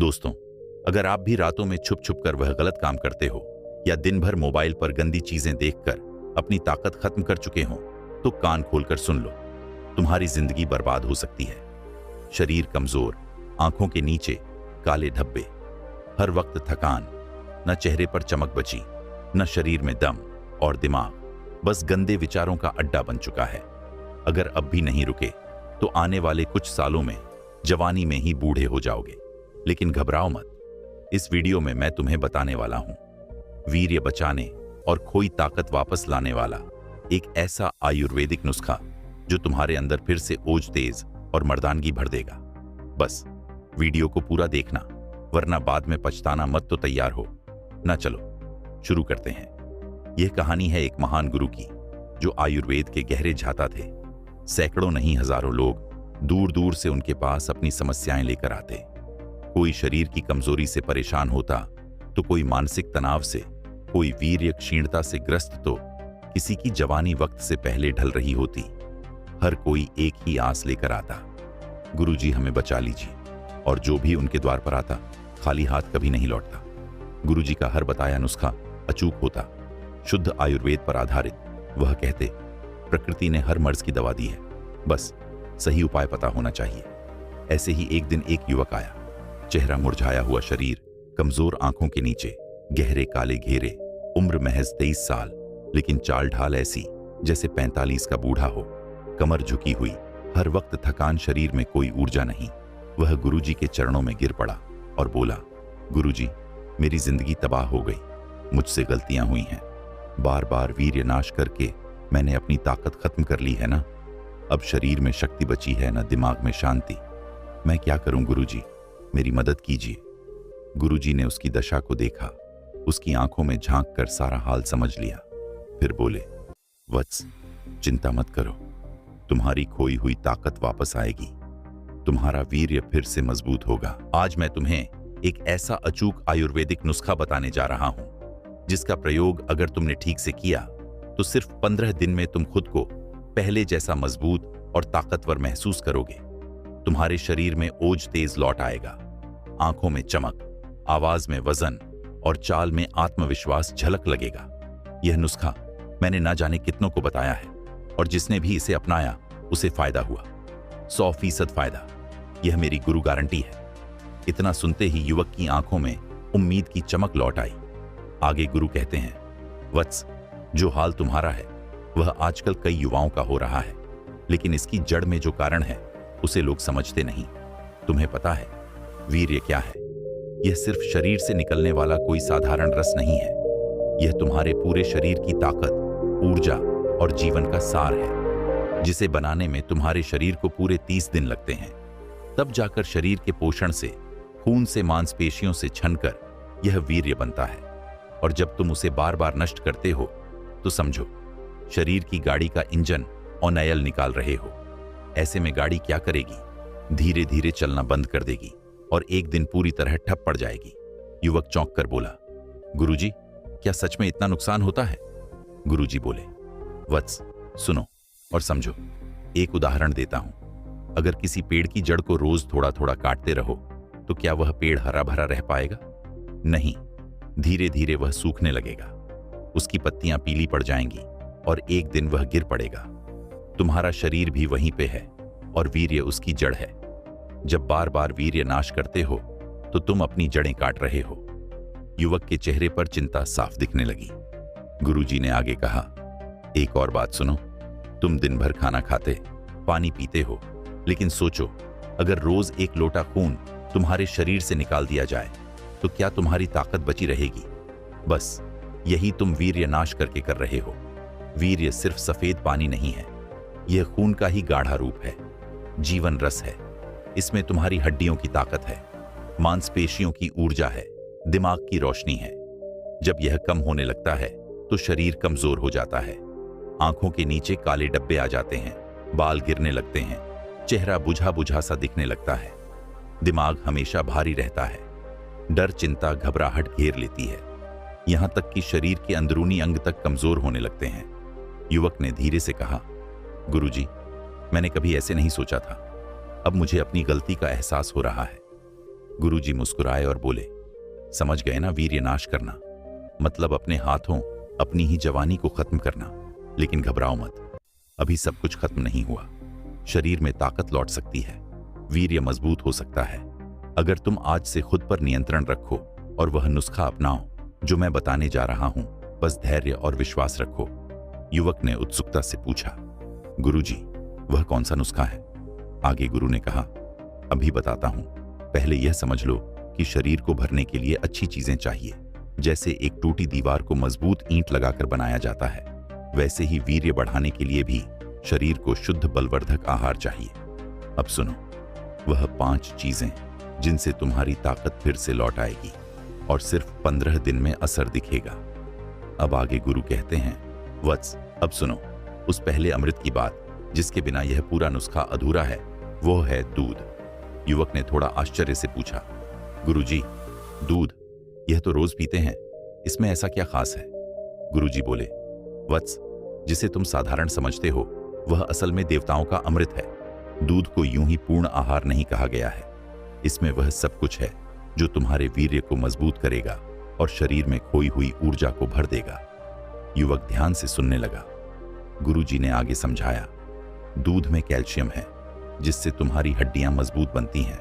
दोस्तों, अगर आप भी रातों में छुप छुप कर वह गलत काम करते हो या दिन भर मोबाइल पर गंदी चीजें देखकर अपनी ताकत खत्म कर चुके हो, तो कान खोलकर सुन लो। तुम्हारी जिंदगी बर्बाद हो सकती है। शरीर कमजोर, आंखों के नीचे काले धब्बे, हर वक्त थकान, न चेहरे पर चमक बची, न शरीर में दम, और दिमाग बस गंदे विचारों का अड्डा बन चुका है। अगर अब भी नहीं रुके तो आने वाले कुछ सालों में जवानी में ही बूढ़े हो जाओगे। लेकिन घबराओ मत, इस वीडियो में मैं तुम्हें बताने वाला हूं वीर्य बचाने और खोई ताकत वापस लाने वाला एक ऐसा आयुर्वेदिक नुस्खा जो तुम्हारे अंदर फिर से ओज तेज और मर्दानगी भर देगा। बस वीडियो को पूरा देखना, वरना बाद में पछताना मत। तो तैयार हो ना? चलो शुरू करते हैं। यह कहानी है एक महान गुरु की जो आयुर्वेद के गहरे झाता थे। सैकड़ों नहीं हजारों लोग दूर दूर से उनके पास अपनी समस्याएं लेकर आते। कोई शरीर की कमजोरी से परेशान होता, तो कोई मानसिक तनाव से, कोई वीर्य क्षीणता से ग्रस्त, तो किसी की जवानी वक्त से पहले ढल रही होती। हर कोई एक ही आस लेकर आता, गुरुजी हमें बचा लीजिए। और जो भी उनके द्वार पर आता खाली हाथ कभी नहीं लौटता। गुरुजी का हर बताया नुस्खा अचूक होता, शुद्ध आयुर्वेद पर आधारित। वह कहते, प्रकृति ने हर मर्ज की दवा दी है, बस सही उपाय पता होना चाहिए। ऐसे ही एक दिन एक युवक आया, चेहरा मुरझाया हुआ शरीर, कमजोर आंखों के नीचे गहरे काले घेरे, उम्र महज 23 साल, लेकिन चाल ढाल ऐसी जैसे 45 का बूढ़ा हो। कमर झुकी हुई, हर वक्त थकान, शरीर में कोई ऊर्जा नहीं। वह गुरुजी के चरणों में गिर पड़ा और बोला, गुरुजी, मेरी जिंदगी तबाह हो गई, मुझसे गलतियां हुई हैं। बार बार वीर्य नाश करके मैंने अपनी ताकत खत्म कर ली है ना। अब शरीर में शक्ति बची है ना दिमाग में शांति। मैं क्या करूं गुरुजी, मेरी मदद कीजिए। गुरुजी ने उसकी दशा को देखा, उसकी आंखों में झांक कर सारा हाल समझ लिया। फिर बोले, वत्स, चिंता मत करो, तुम्हारी खोई हुई ताकत वापस आएगी, तुम्हारा वीर्य फिर से मजबूत होगा। आज मैं तुम्हें एक ऐसा अचूक आयुर्वेदिक नुस्खा बताने जा रहा हूं जिसका प्रयोग अगर तुमने ठीक से किया तो सिर्फ 15 दिन में तुम खुद को पहले जैसा मजबूत और ताकतवर महसूस करोगे। तुम्हारे शरीर में ओज तेज लौट आएगा, आंखों में चमक, आवाज में वजन और चाल में आत्मविश्वास झलक लगेगा। यह नुस्खा मैंने ना जाने कितनों को बताया है, और जिसने भी इसे अपनाया उसे फायदा हुआ, 100% फायदा। यह मेरी गुरु गारंटी है। इतना सुनते ही युवक की आंखों में उम्मीद की चमक लौट आई। आगे गुरु कहते हैं, वत्स, जो हाल तुम्हारा है वह आजकल कई युवाओं का हो रहा है, लेकिन इसकी जड़ में जो कारण है उसे लोग समझते नहीं। तुम्हें पता है वीर्य क्या है? यह सिर्फ शरीर से निकलने वाला कोई साधारण रस नहीं है। यह तुम्हारे पूरे शरीर की ताकत, ऊर्जा और जीवन का सार है, जिसे बनाने में तुम्हारे शरीर को पूरे 30 दिन लगते हैं। तब जाकर शरीर के पोषण से, खून से, मांसपेशियों से छनकर यह वीर्य बनता है। और जब तुम उसे बार बार नष्ट करते हो तो समझो शरीर की गाड़ी का इंजन ऑयल निकाल रहे हो। ऐसे में गाड़ी क्या करेगी? धीरे धीरे चलना बंद कर देगी और एक दिन पूरी तरह ठप पड़ जाएगी। युवक चौंक कर बोला, गुरुजी, क्या सच में इतना नुकसान होता है? गुरुजी बोले, वत्स, सुनो और समझो। एक उदाहरण देता हूं। अगर किसी पेड़ की जड़ को रोज थोड़ा थोड़ा काटते रहो तो क्या वह पेड़ हरा भरा रह पाएगा? नहीं, धीरे धीरे वह सूखने लगेगा, उसकी पत्तियां पीली पड़ जाएंगी और एक दिन वह गिर पड़ेगा। तुम्हारा शरीर भी वहीं पे है और वीर्य उसकी जड़ है। जब बार बार वीर्य नाश करते हो तो तुम अपनी जड़ें काट रहे हो। युवक के चेहरे पर चिंता साफ दिखने लगी। गुरुजी ने आगे कहा, एक और बात सुनो। तुम दिन भर खाना खाते, पानी पीते हो, लेकिन सोचो, अगर रोज एक लोटा खून तुम्हारे शरीर से निकाल दिया जाए तो क्या तुम्हारी ताकत बची रहेगी? बस यही तुम वीर्य नाश करके कर रहे हो। वीर्य सिर्फ सफेद पानी नहीं है, यह खून का ही गाढ़ा रूप है, जीवन रस है। इसमें तुम्हारी हड्डियों की ताकत है, मांसपेशियों की ऊर्जा है, दिमाग की रोशनी है। जब यह कम होने लगता है तो शरीर कमजोर हो जाता है, आंखों के नीचे काले डब्बे आ जाते हैं, बाल गिरने लगते हैं, चेहरा बुझा बुझा सा दिखने लगता है, दिमाग हमेशा भारी रहता है, डर, चिंता, घबराहट घेर लेती है, यहां तक कि शरीर के अंदरूनी अंग तक कमजोर होने लगते हैं। युवक ने धीरे से कहा, गुरुजी, मैंने कभी ऐसे नहीं सोचा था, अब मुझे अपनी गलती का एहसास हो रहा है। गुरुजी मुस्कुराए और बोले, समझ गए ना, वीर्य नाश करना मतलब अपने हाथों अपनी ही जवानी को खत्म करना। लेकिन घबराओ मत, अभी सब कुछ खत्म नहीं हुआ। शरीर में ताकत लौट सकती है, वीर्य मजबूत हो सकता है, अगर तुम आज से खुद पर नियंत्रण रखो और वह नुस्खा अपनाओ जो मैं बताने जा रहा हूं। बस धैर्य और विश्वास रखो। युवक ने उत्सुकता से पूछा, गुरुजी, वह कौन सा नुस्खा है? आगे गुरु ने कहा, अभी बताता हूं, पहले यह समझ लो कि शरीर को भरने के लिए अच्छी चीजें चाहिए। जैसे एक टूटी दीवार को मजबूत ईंट लगाकर बनाया जाता है, वैसे ही वीर्य बढ़ाने के लिए भी शरीर को शुद्ध बलवर्धक आहार चाहिए। अब सुनो, वह 5 चीजें जिनसे तुम्हारी ताकत फिर से लौट आएगी और सिर्फ 15 दिन में असर दिखेगा। अब आगे गुरु कहते हैं, वत्स, अब सुनो उस पहले अमृत की बात जिसके बिना यह पूरा नुस्खा अधूरा है, वो है दूध। युवक ने थोड़ा आश्चर्य से पूछा, गुरुजी, दूध? यह तो रोज पीते हैं, इसमें ऐसा क्या खास है? गुरुजी बोले, वत्स, जिसे तुम साधारण समझते हो वह असल में देवताओं का अमृत है। दूध को यूं ही पूर्ण आहार नहीं कहा गया है, इसमें वह सब कुछ है जो तुम्हारे वीर्य को मजबूत करेगा और शरीर में खोई हुई ऊर्जा को भर देगा। युवक ध्यान से सुनने लगा। गुरुजी ने आगे समझाया, दूध में कैल्शियम है जिससे तुम्हारी हड्डियां मजबूत बनती हैं,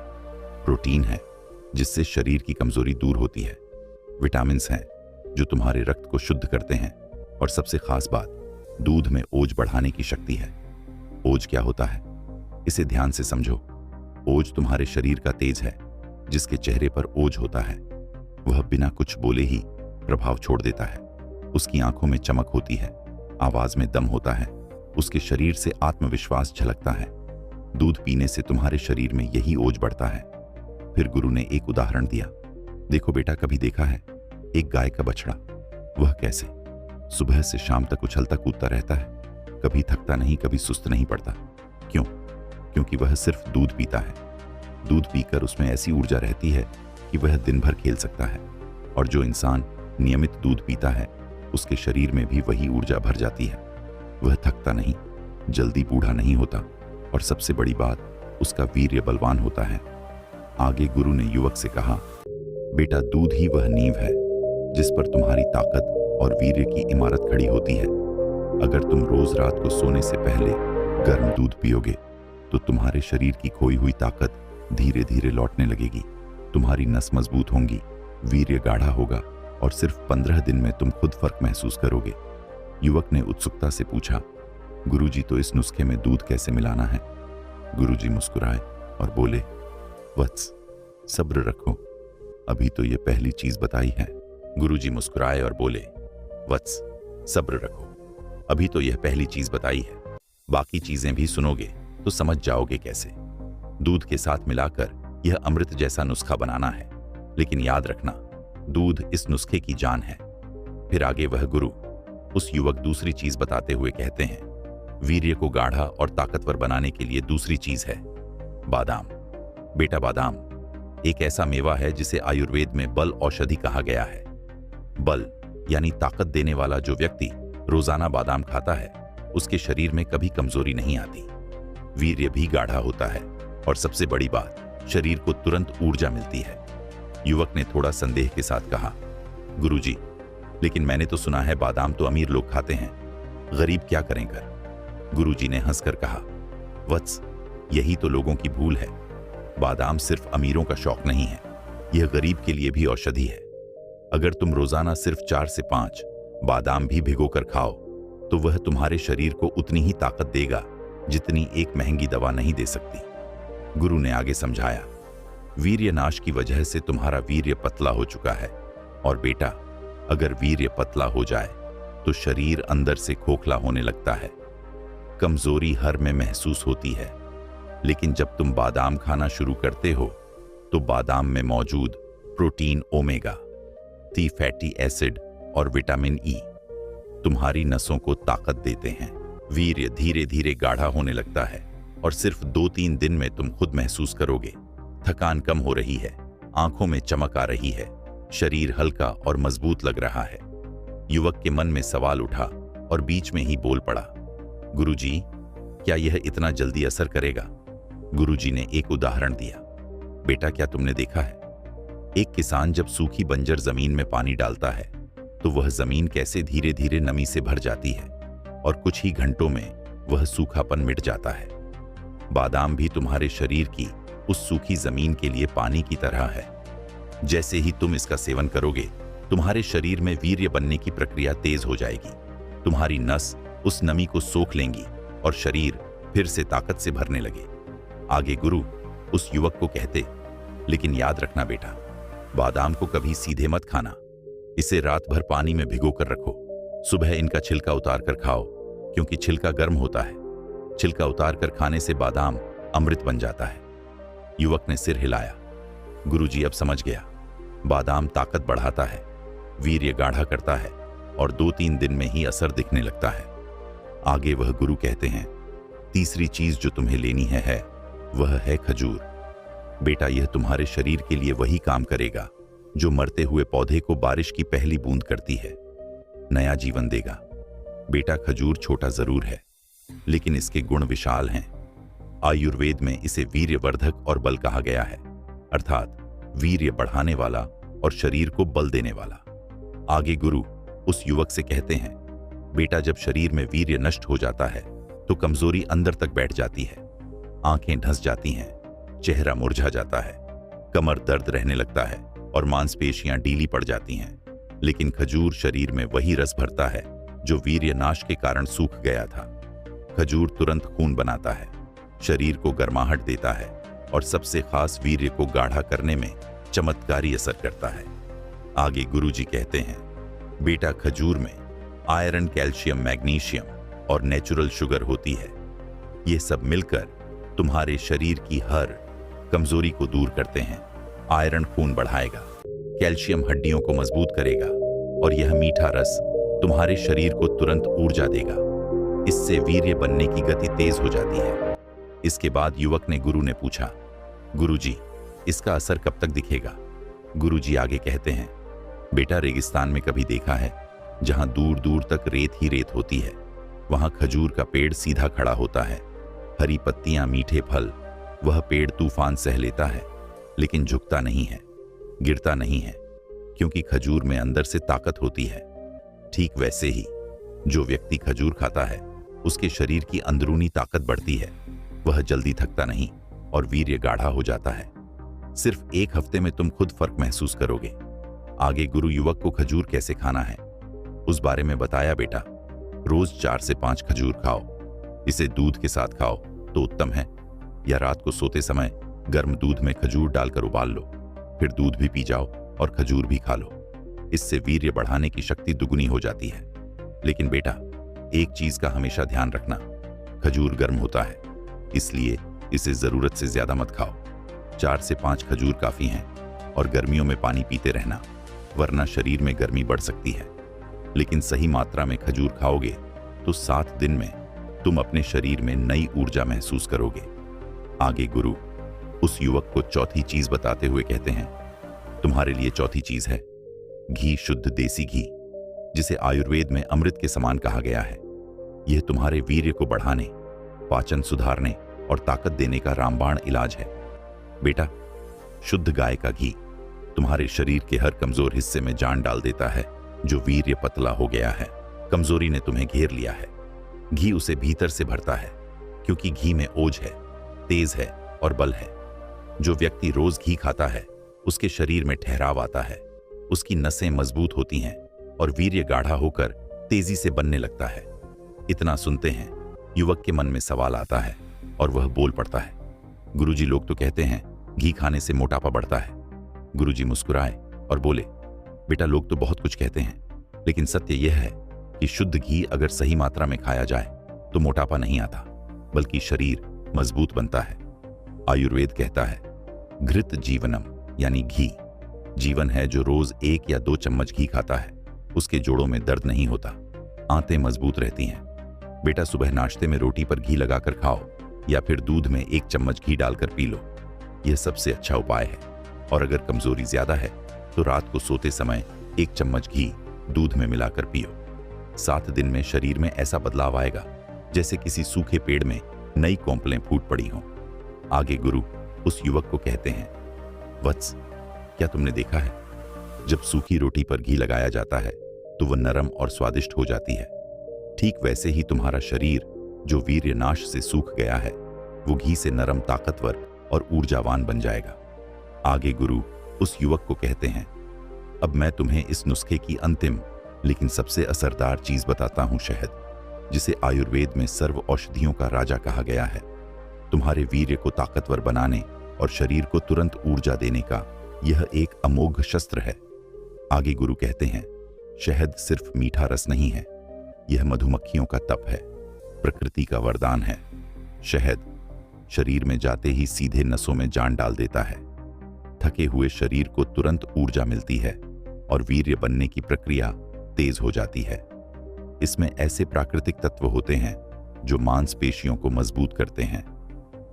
प्रोटीन है जिससे शरीर की कमजोरी दूर होती है, विटामिन हैं जो तुम्हारे रक्त को शुद्ध करते हैं, और सबसे खास बात, दूध में ओज बढ़ाने की शक्ति है। ओज क्या होता है, इसे ध्यान से समझो। ओज तुम्हारे शरीर का तेज है, जिसके चेहरे पर ओज होता है वह बिना कुछ बोले ही प्रभाव छोड़ देता है। उसकी आंखों में चमक होती है, आवाज में दम होता है, उसके शरीर से आत्मविश्वास झलकता है। दूध पीने से तुम्हारे शरीर में यही ओज बढ़ता है। फिर गुरु ने एक उदाहरण दिया, देखो बेटा, कभी देखा है एक गाय का बछड़ा? वह कैसे सुबह से शाम तक उछलता कूदता रहता है, कभी थकता नहीं, कभी सुस्त नहीं पड़ता। क्यों? क्योंकि वह सिर्फ दूध पीता है। दूध पीकर उसमें ऐसी ऊर्जा रहती है कि वह दिन भर खेल सकता है। और जो इंसान नियमित दूध पीता है उसके शरीर में भी वही ऊर्जा भर जाती है। वह थकता नहीं, जल्दी बूढ़ा नहीं होता, और सबसे बड़ी बात, उसका वीर्य बलवान होता है। आगे गुरु ने युवक से कहा, बेटा, दूध ही वह नींव है जिस पर तुम्हारी ताकत और वीर्य की इमारत खड़ी होती है। अगर तुम रोज रात को सोने से पहले गर्म दूध पियोगे तो तुम्हारे शरीर की खोई हुई ताकत धीरे धीरे लौटने लगेगी। तुम्हारी नस मजबूत होंगी, वीर्य गाढ़ा होगा, और सिर्फ 15 दिन में तुम खुद फर्क महसूस करोगे। युवक ने उत्सुकता से पूछा, गुरुजी, तो इस नुस्खे में दूध कैसे मिलाना है? गुरुजी मुस्कुराए और बोले, वत्स, सब्र रखो, अभी तो ये पहली चीज बताई है। गुरुजी मुस्कुराए और बोले, वत्स, सब्र रखो, अभी तो यह पहली चीज बताई है, बाकी चीजें भी सुनोगे तो समझ जाओगे कैसे। दूध के साथ मिलाकर यह अमृत जैसा नुस्खा बनाना है, लेकिन याद रखना, दूध इस नुस्खे की जान है। फिर आगे वह गुरु उस युवक दूसरी चीज बताते हुए कहते हैं, वीर्य को गाढ़ा और ताकतवर बनाने के लिए दूसरी चीज है बादाम। बेटा, बादाम एक ऐसा मेवा है जिसे आयुर्वेद में बल औषधि कहा गया है। बल यानी ताकत देने वाला जो व्यक्ति रोजाना बादाम खाता है उसके शरीर में कभी कमजोरी नहीं आती, वीर्य भी गाढ़ा होता है, और सबसे बड़ी बात, शरीर को तुरंत ऊर्जा मिलती है। युवक ने थोड़ा संदेह के साथ कहा, गुरुजी, लेकिन मैंने तो सुना है बादाम तो अमीर लोग खाते हैं, गरीब क्या करेंगे? गुरुजी ने हंसकर कहा, वत्स, यही तो लोगों की भूल है। बादाम सिर्फ अमीरों का शौक नहीं है, यह गरीब के लिए भी औषधि है। अगर तुम रोजाना सिर्फ 4 से 5 बादाम भी भिगोकर खाओ तो वह तुम्हारे शरीर को उतनी ही ताकत देगा जितनी एक महंगी दवा नहीं दे सकती। गुरु ने आगे समझाया, वीर्य नाश की वजह से तुम्हारा वीर्य पतला हो चुका है, और बेटा, अगर वीर्य पतला हो जाए तो शरीर अंदर से खोखला होने लगता है, कमजोरी हर में महसूस होती है। लेकिन जब तुम बादाम खाना शुरू करते हो तो बादाम में मौजूद प्रोटीन, ओमेगा 3 फैटी एसिड और विटामिन ई तुम्हारी नसों को ताकत देते हैं। वीर्य धीरे धीरे गाढ़ा होने लगता है और सिर्फ 2-3 दिन में तुम खुद महसूस करोगे, थकान कम हो रही है, आंखों में चमक आ रही है, शरीर हल्का और मजबूत लग रहा है। युवक के मन में सवाल उठा और बीच में ही बोल पड़ा, गुरुजी, क्या यह इतना जल्दी असर करेगा? गुरुजी ने एक उदाहरण दिया, बेटा, क्या तुमने देखा है एक किसान जब सूखी बंजर जमीन में पानी डालता है तो वह जमीन कैसे धीरे धीरे नमी से भर जाती है और कुछ ही घंटों में वह सूखापन मिट जाता है। बादाम भी तुम्हारे शरीर की उस सूखी जमीन के लिए पानी की तरह है। जैसे ही तुम इसका सेवन करोगे, तुम्हारे शरीर में वीर्य बनने की प्रक्रिया तेज हो जाएगी। तुम्हारी नस उस नमी को सोख लेंगी और शरीर फिर से ताकत से भरने लगे। आगे गुरु उस युवक को कहते, लेकिन याद रखना बेटा, बादाम को कभी सीधे मत खाना। इसे रात भर पानी में भिगो कर रखो। सुबह इनका छिलका उतार कर खाओ, क्योंकि छिलका गर्म होता है। छिलका उतार कर खाने से बादाम अमृत बन जाता है। युवक ने सिर हिलाया। गुरुजी अब समझ गया। बादाम ताकत बढ़ाता है, वीर्य गाढ़ा करता है और 2-3 दिन में ही असर दिखने लगता है। आगे वह गुरु कहते हैं, तीसरी चीज जो तुम्हें लेनी है वह है खजूर। बेटा, यह तुम्हारे शरीर के लिए वही काम करेगा जो मरते हुए पौधे को बारिश की पहली बूंद करती है, नया जीवन देगा। बेटा, खजूर छोटा जरूर है, लेकिन इसके गुण विशाल हैं। आयुर्वेद में इसे वीर्यवर्धक और बल कहा गया है, अर्थात वीर्य बढ़ाने वाला और शरीर को बल देने वाला। आगे गुरु उस युवक से कहते हैं, बेटा, जब शरीर में वीर्य नष्ट हो जाता है तो कमजोरी अंदर तक बैठ जाती है, आंखें ढस जाती हैं, चेहरा मुरझा जाता है, कमर दर्द रहने लगता है और मांसपेशियां ढीली पड़ जाती हैं। लेकिन खजूर शरीर में वही रस भरता है जो वीर्य नाश के कारण सूख गया था। खजूर तुरंत खून बनाता है, शरीर को गर्माहट देता है और सबसे खास वीर्य को गाढ़ा करने में चमत्कारी असर करता है। आगे गुरुजी कहते हैं, बेटा, खजूर में आयरन, कैल्शियम, मैग्नीशियम और नेचुरल शुगर होती है। ये सब मिलकर तुम्हारे शरीर की हर कमजोरी को दूर करते हैं। आयरन खून बढ़ाएगा, कैल्शियम हड्डियों को मजबूत करेगा और यह मीठा रस तुम्हारे शरीर को तुरंत ऊर्जा देगा। इससे वीर्य बनने की गति तेज हो जाती है। इसके बाद युवक ने पूछा, गुरुजी, इसका असर कब तक दिखेगा? गुरुजी आगे कहते हैं, बेटा, रेगिस्तान में कभी देखा है जहां दूर दूर तक रेत ही रेत होती है, वहां खजूर का पेड़ सीधा खड़ा होता है, हरी पत्तियां, मीठे फल। वह पेड़ तूफान सह लेता है लेकिन झुकता नहीं है, गिरता नहीं है, क्योंकि खजूर में अंदर से ताकत होती है। ठीक वैसे ही जो व्यक्ति खजूर खाता है उसके शरीर की अंदरूनी ताकत बढ़ती है, वह जल्दी थकता नहीं और वीर्य गाढ़ा हो जाता है। सिर्फ 1 हफ्ते में तुम खुद फर्क महसूस करोगे। आगे गुरु युवक को खजूर कैसे खाना है उस बारे में बताया, बेटा, रोज 4 से 5 खजूर खाओ। इसे दूध के साथ खाओ तो उत्तम है, या रात को सोते समय गर्म दूध में खजूर डालकर उबाल लो, फिर दूध भी पी जाओ और खजूर भी खा लो। इससे वीर्य बढ़ाने की शक्ति दुगुनी हो जाती है। लेकिन बेटा, एक चीज का हमेशा ध्यान रखना, खजूर गर्म होता है, इसलिए इसे जरूरत से ज्यादा मत खाओ। 4 से 5 खजूर काफी हैं और गर्मियों में पानी पीते रहना, वरना शरीर में गर्मी बढ़ सकती है। लेकिन सही मात्रा में खजूर खाओगे तो 7 दिन में तुम अपने शरीर में नई ऊर्जा महसूस करोगे। आगे गुरु उस युवक को चौथी चीज बताते हुए कहते हैं, तुम्हारे लिए चौथी चीज है घी, शुद्ध देसी घी, जिसे आयुर्वेद में अमृत के समान कहा गया है। यह तुम्हारे वीर्य को बढ़ाने, पाचन सुधारने और ताकत देने का रामबाण इलाज है। बेटा, शुद्ध गाय का घी तुम्हारे शरीर के हर कमजोर हिस्से में जान डाल देता है जो वीर्य पतला हो गया है, कमजोरी ने तुम्हें घेर लिया है। घी उसे भीतर से भरता है, क्योंकि घी में ओज है, तेज है और बल है। जो व्यक्ति रोज घी खाता है उसके शरीर में ठहराव आता है, उसकी नसें मजबूत होती हैं और वीर्य गाढ़ा होकर तेजी से बनने लगता है। इतना सुनते हैं युवक के मन में सवाल आता है और वह बोल पड़ता है, गुरुजी, लोग तो कहते हैं घी खाने से मोटापा बढ़ता है। गुरुजी मुस्कुराए और बोले, बेटा, लोग तो बहुत कुछ कहते हैं, लेकिन सत्य यह है कि शुद्ध घी अगर सही मात्रा में खाया जाए तो मोटापा नहीं आता, बल्कि शरीर मजबूत बनता है। आयुर्वेद कहता है, घृत जीवनम, यानी घी जीवन है। जो रोज 1 या 2 चम्मच घी खाता है उसके जोड़ों में दर्द नहीं होता, आंतें मजबूत रहती हैं। बेटा, सुबह नाश्ते में रोटी पर घी लगाकर खाओ या फिर दूध में 1 चम्मच घी डालकर पी लो, यह सबसे अच्छा उपाय है। और अगर कमजोरी ज्यादा है तो रात को सोते समय 1 चम्मच घी दूध में मिलाकर पियो। 7 दिन में शरीर में ऐसा बदलाव आएगा जैसे किसी सूखे पेड़ में नई कोंपलें फूट पड़ी हों। आगे गुरु उस युवक को कहते हैं, वत्स, क्या तुमने देखा है, जब सूखी रोटी पर घी लगाया जाता है तो वह नरम और स्वादिष्ट हो जाती है। ठीक वैसे ही तुम्हारा शरीर, जो वीर्यनाश से सूख गया है, वो घी से नरम, ताकतवर और ऊर्जावान बन जाएगा। आगे गुरु उस युवक को कहते हैं, अब मैं तुम्हें इस नुस्खे की अंतिम लेकिन सबसे असरदार चीज बताता हूं, शहद, जिसे आयुर्वेद में सर्व औषधियों का राजा कहा गया है। तुम्हारे वीर्य को ताकतवर बनाने और शरीर को तुरंत ऊर्जा देने का यह एक अमोघ शस्त्र है। आगे गुरु कहते हैं, शहद सिर्फ मीठा रस नहीं है, यह मधुमक्खियों का तप है, प्रकृति का वरदान है। शहद शरीर में जाते ही सीधे नसों में जान डाल देता है। थके हुए शरीर को तुरंत ऊर्जा मिलती है और वीर्य बनने की प्रक्रिया तेज हो जाती है। इसमें ऐसे प्राकृतिक तत्व होते हैं जो मांसपेशियों को मजबूत करते हैं,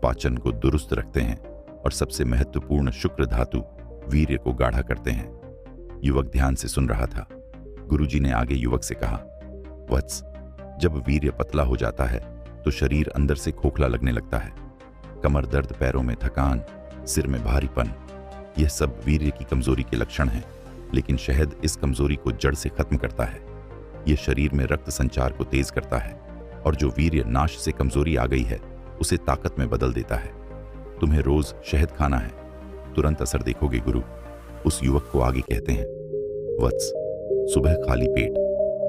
पाचन को दुरुस्त रखते हैं और सबसे महत्वपूर्ण शुक्र धातु वीर्य को गाढ़ा करते हैं। युवक ध्यान से सुन रहा था। गुरुजी ने आगे युवक से कहा, वत्स, जब वीर्य पतला हो जाता है तो शरीर अंदर से खोखला लगने लगता है। कमर दर्द, पैरों में थकान, सिर में भारीपन, यह सब वीर्य की कमजोरी के लक्षण हैं। लेकिन शहद इस कमजोरी को जड़ से खत्म करता है। यह शरीर में रक्त संचार को तेज करता है और जो वीर्य नाश से कमजोरी आ गई है उसे ताकत में बदल देता है। तुम्हें रोज शहद खाना है, तुरंत असर देखोगे। गुरु उस युवक को आगे कहते हैं, वत्स, सुबह खाली पेट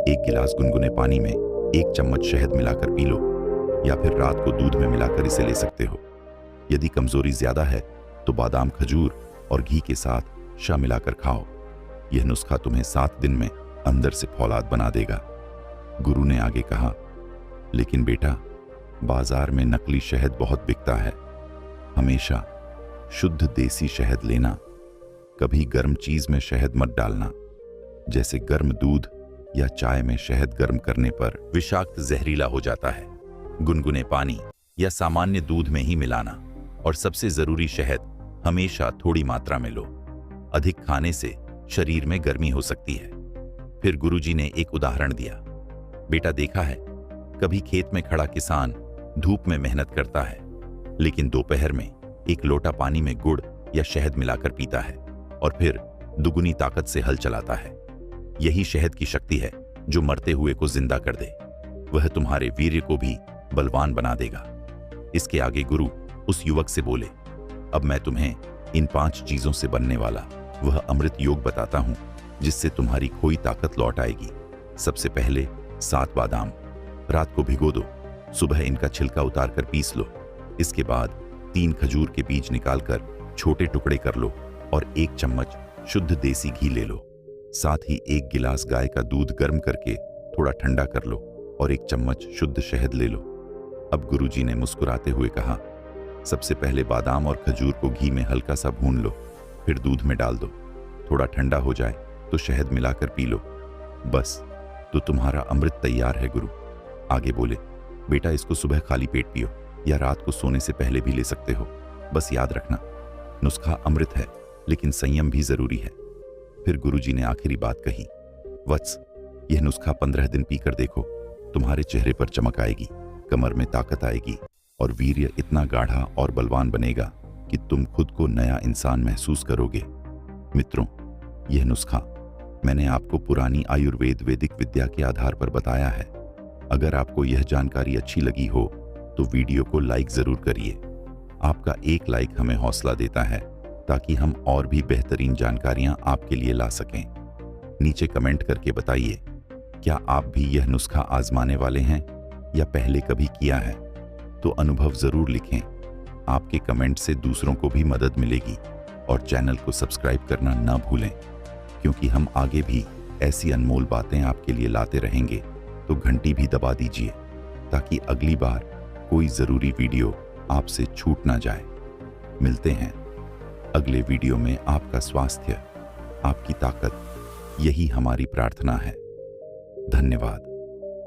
1 गिलास गुनगुने पानी में 1 चम्मच शहद मिलाकर पी लो, या फिर रात को दूध में मिलाकर इसे ले सकते हो। यदि कमजोरी ज्यादा है तो बादाम, खजूर और घी के साथ शा मिलाकर खाओ। यह नुस्खा तुम्हें 7 दिन में अंदर से फौलाद बना देगा। गुरु ने आगे कहा, लेकिन बेटा, बाजार में नकली शहद बहुत बिकता है। हमेशा शुद्ध देसी शहद लेना। कभी गर्म चीज में शहद मत डालना, जैसे गर्म दूध या चाय में शहद गर्म करने पर विषाक्त जहरीला हो जाता है। गुनगुने पानी या सामान्य दूध में ही मिलाना। और सबसे जरूरी, शहद हमेशा थोड़ी मात्रा में लो। अधिक खाने से शरीर में गर्मी हो सकती है। फिर गुरुजी ने एक उदाहरण दिया, बेटा, देखा है कभी खेत में खड़ा किसान धूप में मेहनत करता है, लेकिन दोपहर में 1 लोटा पानी में गुड़ या शहद मिलाकर पीता है और फिर दुगुनी ताकत से हल चलाता है। यही शहद की शक्ति है जो मरते हुए को जिंदा कर दे। वह तुम्हारे वीर्य को भी बलवान बना देगा। इसके आगे गुरु उस युवक से बोले, अब मैं तुम्हें इन 5 चीजों से बनने वाला वह अमृत योग बताता हूं, जिससे तुम्हारी खोई ताकत लौट आएगी। सबसे पहले 7 बादाम रात को भिगो दो, सुबह इनका छिलका उतार कर पीस लो। इसके बाद 3 खजूर के बीज निकालकर छोटे टुकड़े कर लो और 1 चम्मच शुद्ध देसी घी ले लो। साथ ही 1 गिलास गाय का दूध गर्म करके थोड़ा ठंडा कर लो और 1 चम्मच शुद्ध शहद ले लो। अब गुरुजी ने मुस्कुराते हुए कहा, सबसे पहले बादाम और खजूर को घी में हल्का सा भून लो, फिर दूध में डाल दो। थोड़ा ठंडा हो जाए तो शहद मिलाकर पी लो। बस, तो तुम्हारा अमृत तैयार है। गुरु आगे बोले, बेटा, इसको सुबह खाली पेट पियो या रात को सोने से पहले भी ले सकते हो। बस याद रखना, नुस्खा अमृत है, लेकिन संयम भी जरूरी है। फिर गुरुजी ने आखिरी बात कही, वत्स, यह नुस्खा 15 दिन पीकर देखो, तुम्हारे चेहरे पर चमक आएगी, कमर में ताकत आएगी और वीर्य इतना गाढ़ा और बलवान बनेगा कि तुम खुद को नया इंसान महसूस करोगे। मित्रों, यह नुस्खा मैंने आपको पुरानी आयुर्वेद वैदिक विद्या के आधार पर बताया है। अगर आपको यह जानकारी अच्छी लगी हो तो वीडियो को लाइक जरूर करिए। आपका एक लाइक हमें हौसला देता है ताकि हम और भी बेहतरीन जानकारियां आपके लिए ला सकें। नीचे कमेंट करके बताइए, क्या आप भी यह नुस्खा आजमाने वाले हैं या पहले कभी किया है? तो अनुभव जरूर लिखें। आपके कमेंट से दूसरों को भी मदद मिलेगी। और चैनल को सब्सक्राइब करना ना भूलें, क्योंकि हम आगे भी ऐसी अनमोल बातें आपके लिए लाते रहेंगे। तो घंटी भी दबा दीजिए ताकि अगली बार कोई जरूरी वीडियो आपसे छूट ना जाए। मिलते हैं अगले वीडियो में। आपका स्वास्थ्य, आपकी ताकत, यही हमारी प्रार्थना है। धन्यवाद।